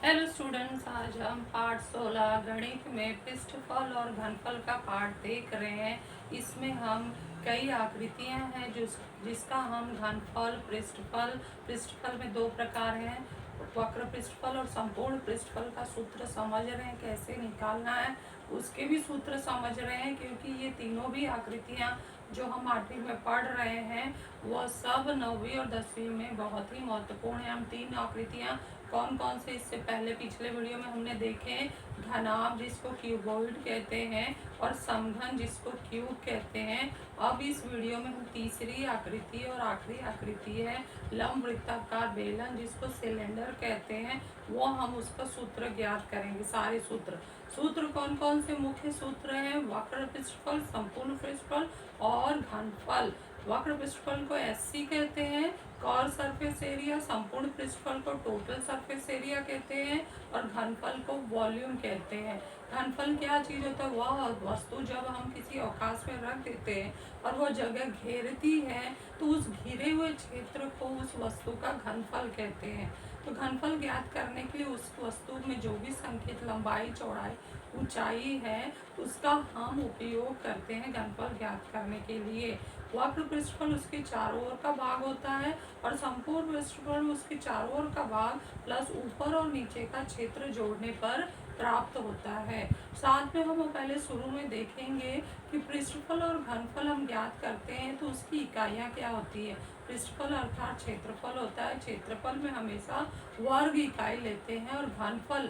Hello students, आज हम पाठ 16 गणित में पृष्ठफल और घनफल का पाठ देख रहे हैं। इसमें हम कई आकृतियां हैं जिसका हम घनफल पृष्ठफल में दो प्रकार हैं, वक्र पृष्ठफल और संपूर्ण पृष्ठफल का सूत्र समझ रहे हैं, कैसे निकालना है उसके भी सूत्र समझ रहे हैं। क्योंकि ये तीनों भी आकृतियां जो हम 8वीं में पढ़ रहे हैं वह सब 9वीं और 10वीं में बहुत ही महत्वपूर्ण है। हम तीन आकृतियां कौन कौन से इससे पहले पिछले वीडियो में हमने देखे, घनाभ जिसको क्यूबॉइड कहते हैं और समघन जिसको क्यूब कहते हैं। अब इस वीडियो में हम तीसरी आकृति और आखिरी आकृति है लंब वृत्ताकार बेलन जिसको सिलेंडर कहते हैं, वो हम उसका सूत्र ज्ञात करेंगे। सारे सूत्र कौन कौन से मुख्य सूत्र हैं? वक्र पृष्ठफल, संपूर्ण पृष्ठफल और घनफल। वक्र पृष्ठफल को एससी कहते हैं, कर्व सरफेस एरिया, संपूर्ण पृष्ठफल को टोटल सरफेस एरिया कहते हैं और घनफल को वॉल्यूम कहते हैं। घनफल क्या चीज होता है? वह वस्तु जब हम किसी अवकाश में रख देते हैं और वह जगह घेरती है तो उस घिरे हुए क्षेत्र को उस वस्तु का घनफल कहते हैं। तो घनफल ज्ञात करने के लिए उस वस्तु में जो भी संकेत लंबाई, चौड़ाई, ऊंचाई है उसका हम उपयोग करते हैं घनफल ज्ञात करने के लिए। वक्र पृष्ठफल उसके चारों ओर का भाग होता है और संपूर्ण पृष्ठफल उसके चारों ओर का भाग प्लस ऊपर और नीचे का क्षेत्र जोड़ने पर प्राप्त होता है। साथ में हम पहले शुरू में देखेंगे कि पृष्ठफल और घनफल हम ज्ञात करते हैं तो उसकी इकाइयाँ क्या होती है। पृष्ठफल अर्थात क्षेत्रफल होता है, क्षेत्रफल में हमेशा वर्ग इकाई लेते हैं और घनफल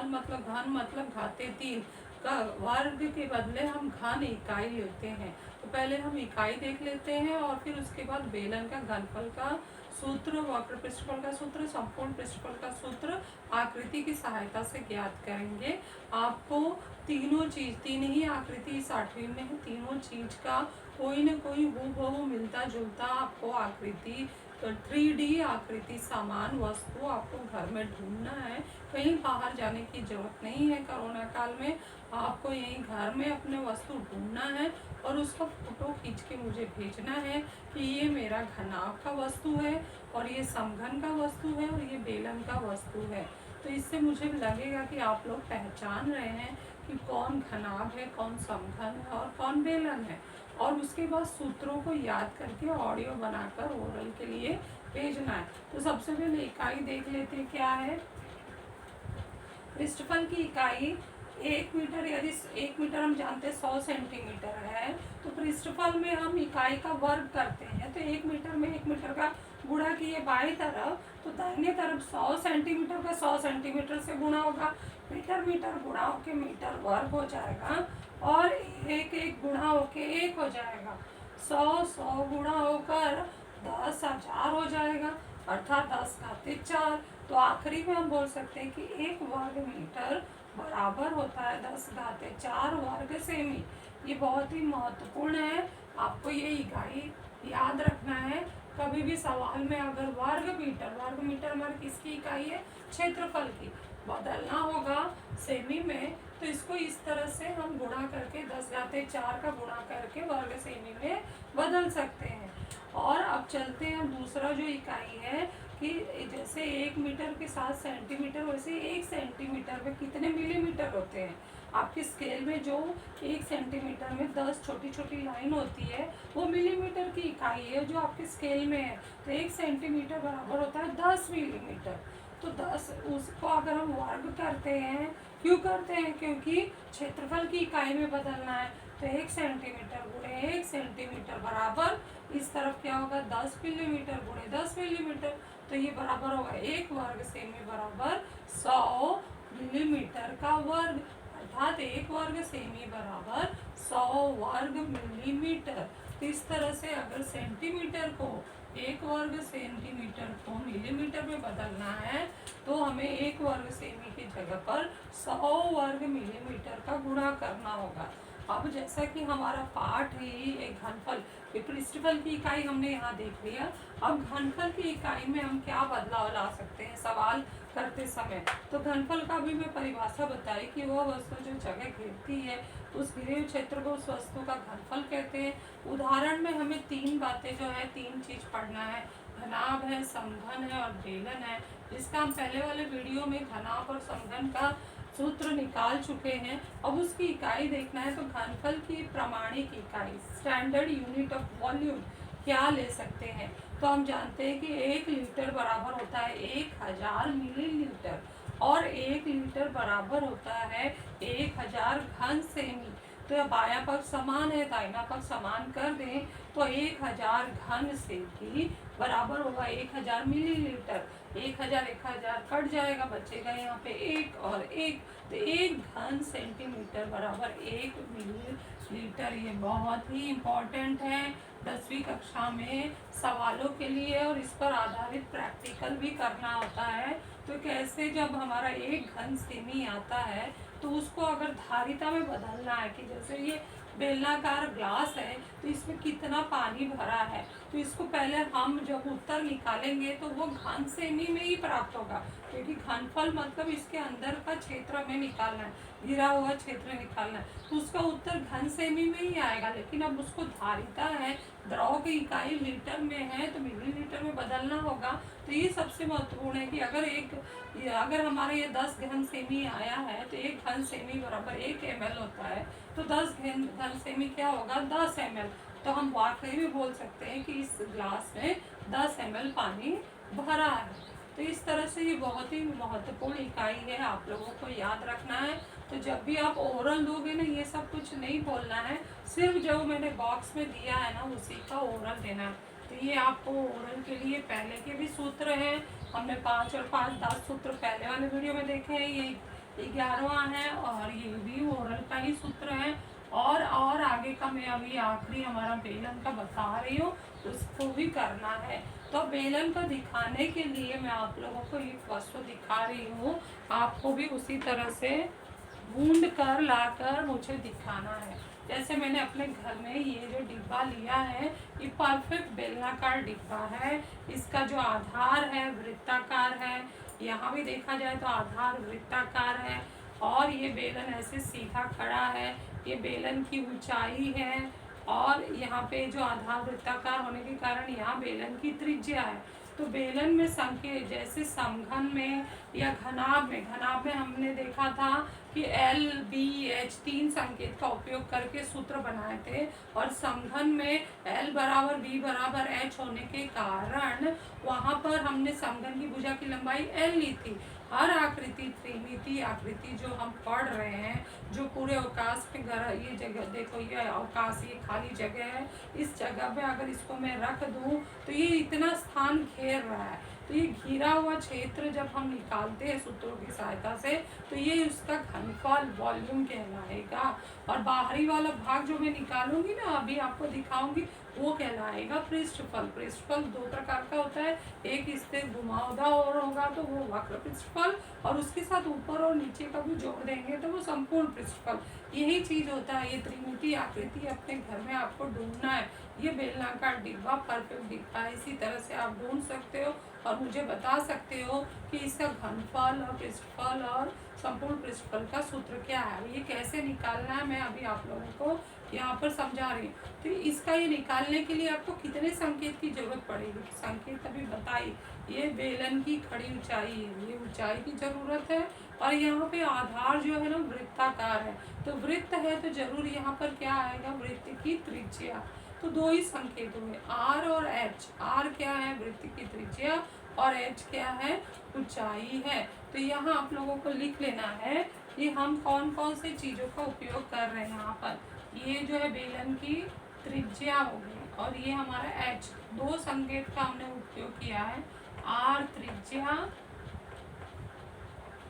मतलब घाते 3 का वर्ग के बदले हम घन इकाई लेते हैं। तो पहले हम इकाई देख लेते हैं और फिर उसके बाद बेलन का घनफल का सूत्र, वक्र पृष्ठफल का सूत्र, संपूर्ण पृष्ठफल का सूत्र आकृति की सहायता से ज्ञात करेंगे। आपको तीन ही आकृति इस 8वीं में है, तीनों चीज का कोई न कोई हूबहू मिलता जुलता आपको आकृति, तो 3D आकृति समान वस्तु आपको घर में ढूंढना है। कहीं बाहर जाने की जरूरत नहीं है। कोरोना काल में आपको यहीं घर में अपने वस्तु ढूंढना है और उसका फोटो खींच के मुझे भेजना है कि ये मेरा घनाभ का वस्तु है और ये समघन का वस्तु है और ये बेलन का वस्तु है। तो इससे मुझे लगेगा कि आप लोग पहचान रहे हैं कि कौन घनाभ है, कौन समघन है और कौन बेलन है। और उसके बाद सूत्रों को याद करके ऑडियो बनाकर ओरल के लिए भेजना है। तो सबसे पहले इकाई देख लेते हैं क्या है। पृष्ठफल की इकाई 1 मीटर, यदि 1 मीटर हम जानते हैं 100 सेंटीमीटर है तो पृष्ठफल में हम इकाई का वर्ग करते हैं। तो 1 मीटर में 1 मीटर का गुणा किए बाई तरफ तो दाहिने तरफ 100 सेंटीमीटर का 100 सेंटीमीटर से गुणा होगा, मीटर गुणा होके मीटर वर्ग हो जाएगा और एक गुणा होके 1 हो जाएगा। 100 गुणा होकर 10,000 हो जाएगा अर्थात 10⁻⁴। तो आखिरी में हम बोल सकते हैं कि 1 वर्ग मीटर बराबर होता है 10⁻⁴ वर्ग सेमी। ये बहुत ही महत्वपूर्ण है, आपको ये इकाई याद रखना है। कभी भी सवाल में अगर वर्ग मीटर हमारी किसकी इकाई है? क्षेत्रफल की, बदलना होगा सेमी में तो इसको इस तरह से हम गुणा करके 10⁻⁴ का गुणा करके वर्ग सेमी में बदल सकते हैं। और अब चलते हैं दूसरा जो इकाई है कि जैसे 1 मीटर के 7 सेंटीमीटर वैसे 1 सेंटीमीटर में कितने मिलीमीटर होते हैं। आपके स्केल में जो 1 सेंटीमीटर में 10 छोटी छोटी लाइन होती है वो मिलीमीटर की इकाई है जो आपके स्केल में है। तो 1 सेंटीमीटर बराबर होता है 10 मिलीमीटर। तो 10 उसको अगर हम वर्ग करते हैं, क्यों करते हैं? क्योंकि क्षेत्रफल की इकाई में बदलना है। तो 1 सेंटीमीटर गुणे 1 सेंटीमीटर बराबर इस तरफ क्या होगा 10 मिलीमीटर गुणे 10 मिलीमीटर। तो ये बराबर होगा 1 वर्ग सेमी बराबर 100 मिलीमीटर का वर्ग अर्थात 1 वर्ग सेमी बराबर 100 वर्ग मिलीमीटर। तो इस तरह से अगर सेंटीमीटर को 1 वर्ग सेंटीमीटर को मिलीमीटर में बदलना है तो हमें 1 वर्ग सेमी की जगह पर 100 वर्ग मिलीमीटर का गुणा करना होगा। अब जैसा कि हमारा पाठ है एक घनफल, पृष्ठफल की इकाई हमने यहाँ देख लिया। अब घनफल की इकाई में हम क्या बदलाव ला सकते हैं सवाल करते समय। तो घनफल का भी मैं परिभाषा बताई कि वह वस्तु जो जगह घेरती है उस घिरे हुए क्षेत्र को उस वस्तु का घनफल कहते हैं। उदाहरण में हमें 3 बातें जो है 3 चीज पढ़ना है। घनाभ है, समघन है और बेलन है, जिसका हम पहले वाले वीडियो में घनाभ और समघन का सूत्र निकाल चुके हैं। अब उसकी इकाई देखना है तो घनफल की प्रमाणिक इकाई स्टैंडर्ड यूनिट ऑफ वॉल्यूम क्या ले सकते हैं। तो हम जानते हैं कि 1 लीटर बराबर होता है 1000 मिलीलीटर और 1 लीटर बराबर होता है 1000 घन सेमी। तो यह बायां पक्ष समान है, दाहिना पक्ष समान कर दें तो 1000 घन सेमी बराबर होगा 1000 मिलीलीटर। 1000 कट जाएगा, बचेगा यहाँ पे 1 और 1, तो 1 घन सेंटीमीटर बराबर 1 मिलीलीटर। ये बहुत ही इम्पोर्टेंट है 10वीं कक्षा में सवालों के लिए, और इस पर आधारित प्रैक्टिकल भी करना होता है। तो कैसे जब हमारा 1 घन सेमी आता है तो उसको अगर धारिता में बदलना है कि जैसे ये बेलनाकार ग्लास है तो इसमें कितना पानी भरा है, तो इसको पहले हम जब उत्तर निकालेंगे तो वो घन सेमी में ही प्राप्त होगा, क्योंकि घनफल मतलब इसके अंदर का क्षेत्र में निकालना है, गिरा हुआ क्षेत्र निकालना है, तो उसका उत्तर घन सेमी में ही आएगा। लेकिन अब उसको धारिता है, द्रव की इकाई लीटर में है तो मिलीलीटर में बदलना होगा। तो ये सबसे महत्वपूर्ण है कि अगर हमारा ये 10 घन सेमी आया है तो 1 घन सेमी बराबर 1 ml होता है, तो 10 घन सेमी क्या होगा 10 ml। तो हम वाकई में बोल सकते हैं कि इस ग्लास में 10 ml पानी भरा है। तो इस तरह से ये बहुत ही महत्वपूर्ण इकाई है, आप लोगों को याद रखना है। तो जब भी आप ओरल दोगे ना, ये सब कुछ नहीं बोलना है, सिर्फ जो मैंने बॉक्स में दिया है ना उसी का ओरल देना है। तो ये आपको ओरल के लिए पहले के भी सूत्र हैं, हमने 5 और 5 10 सूत्र पहले वाले वीडियो में देखे हैं, ये 11वां है और ये भी ओरल का ही सूत्र है। और आगे का मैं अभी आखिरी हमारा बेलन का बता रही हूँ, उसको भी करना है। तो बेलन का दिखाने के लिए मैं आप लोगों को एक वस्तु दिखा रही हूँ, आपको भी उसी तरह से गूंद कर लाकर मुझे दिखाना है। जैसे मैंने अपने घर में ये जो डिब्बा लिया है, ये परफेक्ट बेलनाकार डिब्बा है। इसका जो आधार है वृत्ताकार है, यहाँ भी देखा जाए तो आधार वृत्ताकार है, और ये बेलन ऐसे सीधा खड़ा है। ये बेलन की ऊंचाई है, और यहाँ पे जो आधार वृत्ताकार होने के कारण यहाँ बेलन की त्रिज्या है। तो बेलन में संकेत जैसे समघन में या घनाभ में हमने देखा था कि L, B, H 3 संकेत का उपयोग करके सूत्र बनाए थे, और समघन में L बराबर B बराबर H होने के कारण वहाँ पर हमने समघन की भुजा की लंबाई L ली थी। हर आकृति त्रिमितीय आकृति जो हम पढ़ रहे हैं, जो पूरे अवकाश में ये जगह देखो, ये अवकाश ये खाली जगह है, इस जगह पे अगर इसको मैं रख दूं तो ये इतना स्थान घेर रहा है। तो ये घिरा हुआ क्षेत्र जब हम निकालते हैं सूत्रों की सहायता से तो ये उसका घनफल वॉल्यूम कहलाएगा, और बाहरी वाला भाग जो मैं निकालूंगी ना अभी आपको दिखाऊंगी वो कहलाएगा पृष्ठफल। पृष्ठफल 2 प्रकार का होता है, एक इससे घुमावदार और होगा तो वो वक्र पृष्ठफल, और उसके साथ ऊपर और नीचे का भी जोड़ देंगे तो वो संपूर्ण पृष्ठफल। यही चीज होता है, ये त्रिमितीय आकृति अपने घर में आपको ढूंढना है। ये बेलनाकार डिब्बा परफेक्ट डिब्बा है, इसी तरह से आप ढूंढ सकते हो और मुझे बता सकते हो कि इसका घनफल और पृष्ठफल और संपूर्ण पृष्ठफल का सूत्र क्या है। ये कैसे निकालना है मैं अभी आप लोगों को यहाँ पर समझा रही हूँ। तो इसका ये निकालने के लिए आपको कितने संकेत की जरूरत पड़ेगी, संकेत अभी बताई। ये बेलन की खड़ी ऊंचाई है, ये ऊंचाई की जरूरत है, और यहाँ पे आधार जो है ना वृत्ताकार है, तो वृत्त है तो जरूर यहाँ पर क्या आएगा वृत्त की त्रिज्या। तो 2 ही संकेत हुए R और H। R क्या है वृत्त की त्रिज्या, और H क्या है ऊंचाई है। तो यहाँ आप लोगों को लिख लेना है कि हम कौन कौन से चीज़ों का उपयोग कर रहे हैं। यहाँ पर ये जो है बेलन की त्रिज्या हो गई, और ये हमारा H, 2 संकेत का हमने उपयोग किया है। R त्रिज्या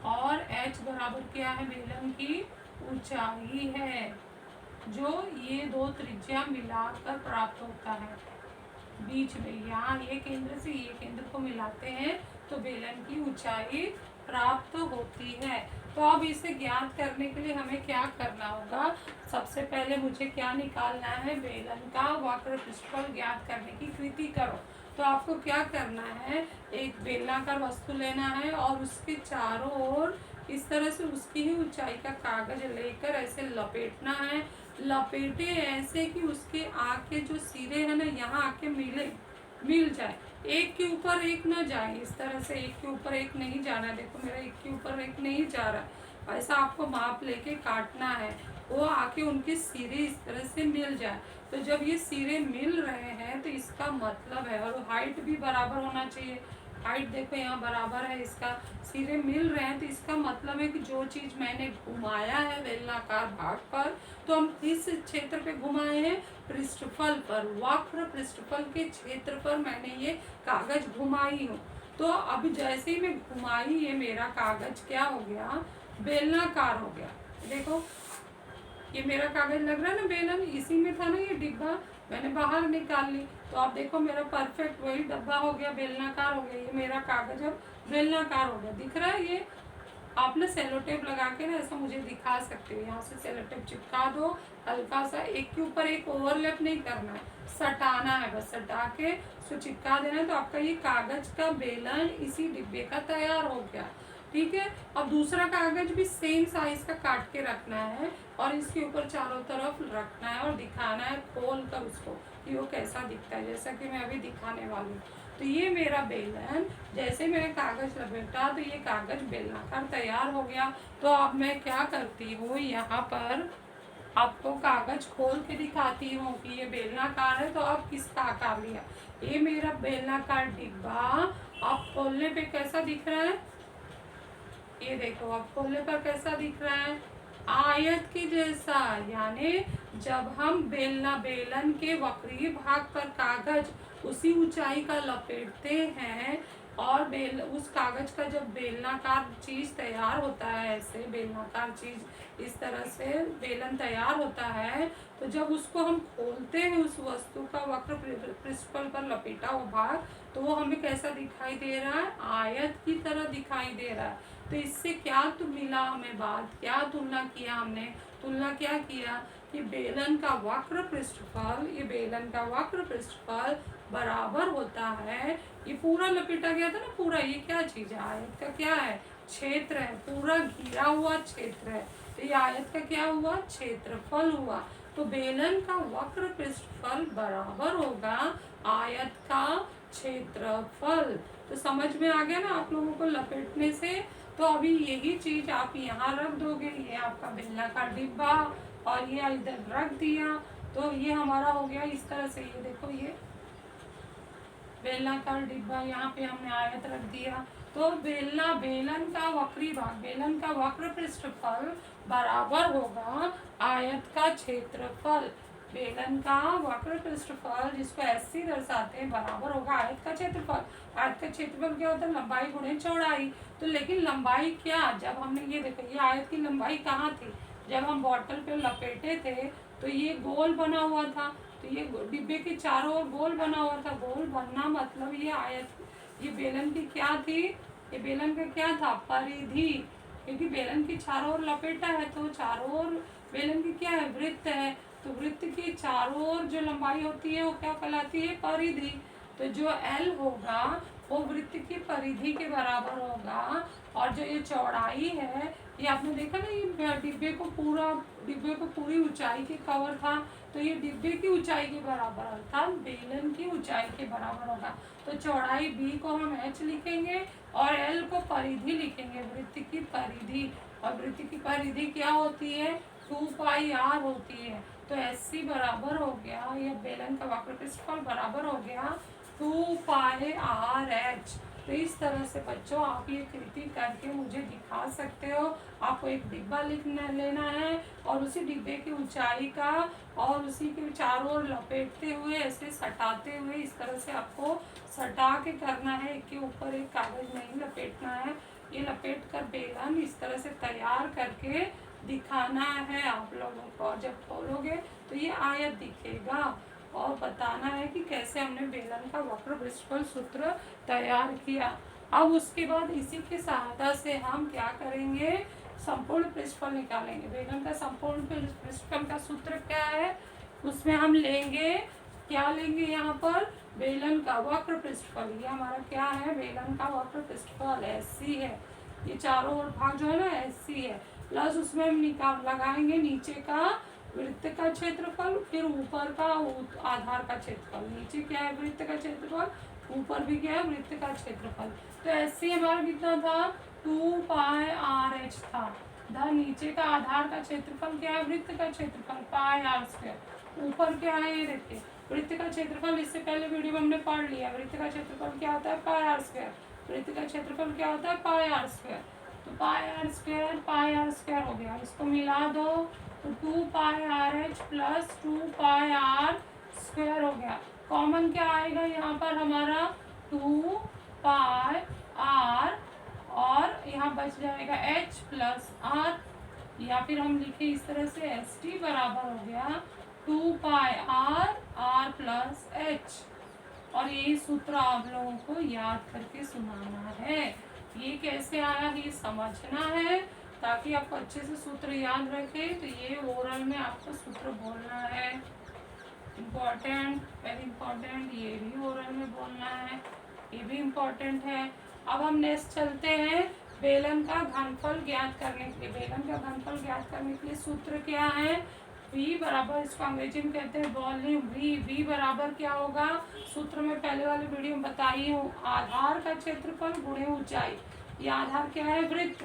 और H बराबर क्या है बेलन की ऊंचाई है, जो ये 2 त्रिज्या मिलाकर प्राप्त होता है। बीच में यहाँ ये केंद्र से ये केंद्र को मिलाते हैं तो बेलन की ऊंचाई प्राप्त होती है। तो अब इसे ज्ञात करने के लिए हमें क्या करना होगा, सबसे पहले मुझे क्या निकालना है बेलन का वक्र पृष्ठफल ज्ञात करने की कृति करो। तो आपको क्या करना है, एक बेलनाकार वस्तु लेना है और उसके चारों ओर इस तरह से उसकी ही ऊंचाई का कागज लेकर ऐसे लपेटना है। लपेटे ऐसे कि उसके आके जो सिरे है ना यहाँ आके मिले, मिल जाए, एक के ऊपर एक ना जाए, इस तरह से एक के ऊपर एक नहीं जाना। देखो मेरा एक के ऊपर एक नहीं जा रहा, ऐसा आपको माप लेके काटना है, वो आके उनके सिरे इस तरह से मिल जाए। तो जब ये सिरे मिल रहे हैं तो इसका मतलब है, और हाइट भी बराबर होना चाहिए, हाइट देखो यहाँ बराबर है, इसका सिरे मिल रहे हैं, तो इसका मतलब है कि जो चीज मैंने घुमाया है बेलनाकार भाग पर, तो हम इस क्षेत्र पे घुमाए हैं पृष्ठफल पर, वक्र पृष्ठफल के क्षेत्र पर मैंने ये कागज घुमाई हूँ। तो अब जैसे ही मैं घुमाई, ये मेरा कागज क्या हो गया, बेलनाकार हो गया। देखो ये मेरा कागज लग रहा है ना बेलन, इसी में था ना ये डिब्बा, मैंने बाहर निकाल ली, तो आप देखो मेरा परफेक्ट वही डब्बा हो गया, बेलनाकार हो गया, ये मेरा कागज अब बेलनाकार हो गया। दिख रहा है ये? आप ना सेलो टेप लगा के ना ऐसा मुझे दिखा सकते हो, यहाँ से सेलो टेप चिपका दो, हल्का सा, एक के ऊपर एक ओवरलैप नहीं करना है, सटाना है, बस सटा के उसको चिपका देना है, तो आपका ये कागज का बेलन इसी डिब्बे का तैयार हो गया। ठीक है, अब दूसरा कागज भी सेम साइज का काट के रखना है, और इसके ऊपर चारों तरफ रखना है और दिखाना है खोल कर उसको कि वो कैसा दिखता है, जैसा कि मैं अभी दिखाने वाली हूँ। तो ये मेरा बेलन, जैसे मैंने कागज लपेटा तो ये कागज बेलनाकार तैयार हो गया। तो अब मैं क्या करती हूँ, यहाँ पर आपको कागज खोल के दिखाती हूँ कि ये बेलनाकार है, तो अब किसका आकार लिया। ये मेरा बेलनाकार डिब्बा आप खोलने पे कैसा दिख रहा है, ये देखो अब खोलने पर कैसा दिख रहा है, आयत के जैसा। यानी जब हम बेलन के वक्रीय भाग पर कागज उसी ऊंचाई का लपेटते हैं, और उस कागज का जब बेलनाकार चीज तैयार होता है, ऐसे बेलनाकार चीज इस तरह से बेलन तैयार होता है, तो जब उसको हम खोलते हैं उस वस्तु का वक्र पृष्ठफल पर लपेटा हुआ भाग, तो वो हमें कैसा दिखाई दे रहा है, आयत की तरह दिखाई दे रहा है। तो इससे क्या तो मिला हमें बात, क्या तुलना किया हमने, तुलना क्या किया कि बेलन का वक्र पृष्ठफल, ये बेलन का वक्र पृष्ठफल बराबर होता है, ये पूरा लपेटा गया था ना पूरा, ये क्या चीज है, आयत का क्या है, क्षेत्र है, पूरा घिरा हुआ क्षेत्र है, तो ये आयत का क्या हुआ, क्षेत्रफल हुआ। तो बेलन का वक्र पृष्ठफल बराबर होगा आयत का क्षेत्रफल। तो समझ में आ गया ना आप लोगों को लपेटने से। तो अभी यही चीज आप यहाँ रख दोगे, ये आपका बेलनाकार डिब्बा, और ये इधर रख दिया, तो ये हमारा हो गया इस तरह से। ये देखो ये बेलनाकार डिब्बा, यहाँ पे हमने आयत रख दिया। तो बेलन का वक्री भाग, बेलन का वक्र पृष्ठफल बराबर होगा आयत का क्षेत्रफल। बेलन का वक्र पृष्ठफल जिसको एससी दर्शाते हैं बराबर होगा आयत का क्षेत्रफल। आयत का क्षेत्रफल क्या होता है, लंबाई गुणे चौड़ाई। तो लेकिन लंबाई क्या, जब हमने ये देखो ये आयत की लंबाई कहाँ थी, जब हम बॉटल पे लपेटे थे तो ये गोल बना हुआ था, तो ये डिब्बे के चारों ओर गोल बना हुआ था। गोल बनना मतलब ये आयत, ये बेलन की क्या थी, ये बेलन का क्या था, परिधि, क्योंकि बेलन की चारों ओर लपेटा है, तो चारों ओर बेलन की क्या है, वृत्त है, तो वृत्त की चारों ओर जो लंबाई होती है वो क्या कहलाती है, परिधि। तो जो L होगा वो वृत्त की परिधि के बराबर होगा, और जो ये चौड़ाई है, ये आपने देखा ना, ये डिब्बे को पूरी ऊंचाई के कवर था, तो ये डिब्बे की ऊंचाई के बराबर अर्थात बेलन की ऊंचाई के बराबर होगा। तो चौड़ाई B को हम H लिखेंगे और L को परिधि लिखेंगे, वृत्त की परिधि। और वृत्त की परिधि क्या होती है, 2πr होती है। तो SC बराबर हो गया, यह बेलन का वक्र पृष्ठफल बराबर हो गया 2πrh। तो इस तरह से बच्चों आप ये कृति करके मुझे दिखा सकते हो। आपको एक डिब्बा लेना है, और उसी डिब्बे की ऊंचाई का और उसी के चारों ओर लपेटते हुए ऐसे सटाते हुए, इस तरह से आपको सटा के करना है, एक के ऊपर एक कागज नहीं लपेटना है। ये लपेट कर बेलन इस तरह से तैयार करके दिखाना है आप लोगों को। जब खोलोगे तो ये आयत दिखेगा, और बताना है कि कैसे हमने बेलन का वक्र पृष्ठफल सूत्र तैयार किया। अब उसके बाद इसी की सहायता से हम क्या करेंगे, संपूर्ण पृष्ठफल निकालेंगे। बेलन का संपूर्ण पृष्ठफल का सूत्र क्या है, उसमें हम लेंगे, क्या लेंगे यहाँ पर, बेलन का वक्र पृष्ठफल। ये हमारा क्या है, बेलन का वक्र पृष्ठफल SC है, ये चारों ओर भाग जो है ना SC है, प्लस उसमें हम लगाएंगे नीचे का वृत्त का क्षेत्रफल, फिर ऊपर का आधार का क्षेत्रफल, नीचे क्या है वृत्त का क्षेत्रफल, ऊपर भी क्या है वृत्त का क्षेत्रफल। तो ऐसे हमारा कितना था 2πr(h) था। नीचे का आधार का क्षेत्रफल क्या है वृत्त का क्षेत्रफल πr²। ऊपर क्या है ये देखिए वृत्त का क्षेत्रफल, इससे पहले वीडियो में हमने पढ़ लिया। वृत्त का क्षेत्रफल क्या होता है πr²। वृत्त का क्षेत्रफल क्या होता है πr²। तो πr² हो गया, इसको मिला दो तो 2πrh प्लस 2πr² हो गया। कॉमन क्या आएगा यहाँ पर हमारा 2πr, और यहाँ बच जाएगा h प्लस r, या फिर हम लिखे इस तरह से st बराबर हो गया 2πr r प्लस h। और यही सूत्र आप लोगों को याद करके सुनाना है। ये कैसे आया ये समझना है, ताकि आपको अच्छे से सूत्र याद रखे। तो ये ओरल में आपको सूत्र बोलना है, इम्पोर्टेंट, वेरी इम्पोर्टेंट। ये भी ओरल में बोलना है, ये भी इम्पोर्टेंट है। अब हम नेक्स्ट चलते हैं बेलन का घनफल ज्ञात करने के लिए। बेलन का घनफल ज्ञात करने के लिए सूत्र क्या है, v बराबर, इसको अंग्रेजी में कहते हैं वॉल्यूम। v बराबर क्या होगा, सूत्र में पहले वाले वीडियो में बताई हूँ, आधार का क्षेत्रफल गुणे ऊंचाई। ये आधार क्या है वृत्त,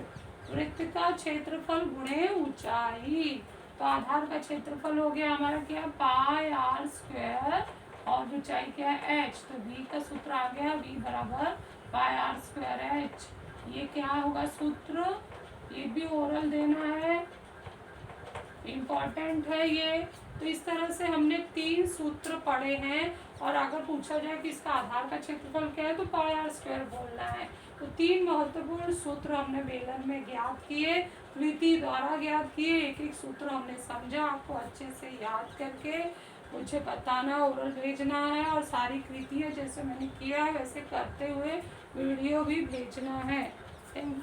वृत्त का क्षेत्रफल गुणे ऊंचाई। तो आधार का क्षेत्रफल हो गया हमारा क्या πr², और ऊंचाई क्या है h। तो v का सूत्र आ गया v बराबर πr²h। ये क्या होगा सूत्र, ये भी ओरल देना है, इम्पोर्टेंट है ये। तो इस तरह से हमने 3 सूत्र पढ़े हैं, और अगर पूछा जाए कि इसका आधार का क्षेत्रफल क्या है तो πr² बोलना है। तो 3 महत्वपूर्ण सूत्र हमने बेलन में ज्ञात किए, कृति द्वारा ज्ञात किए। एक एक सूत्र हमने समझा, आपको अच्छे से याद करके मुझे बताना, ओरल भेजना है, और सारी कृतियाँ जैसे मैंने किया है वैसे करते हुए वीडियो भी भेजना है। Thank you.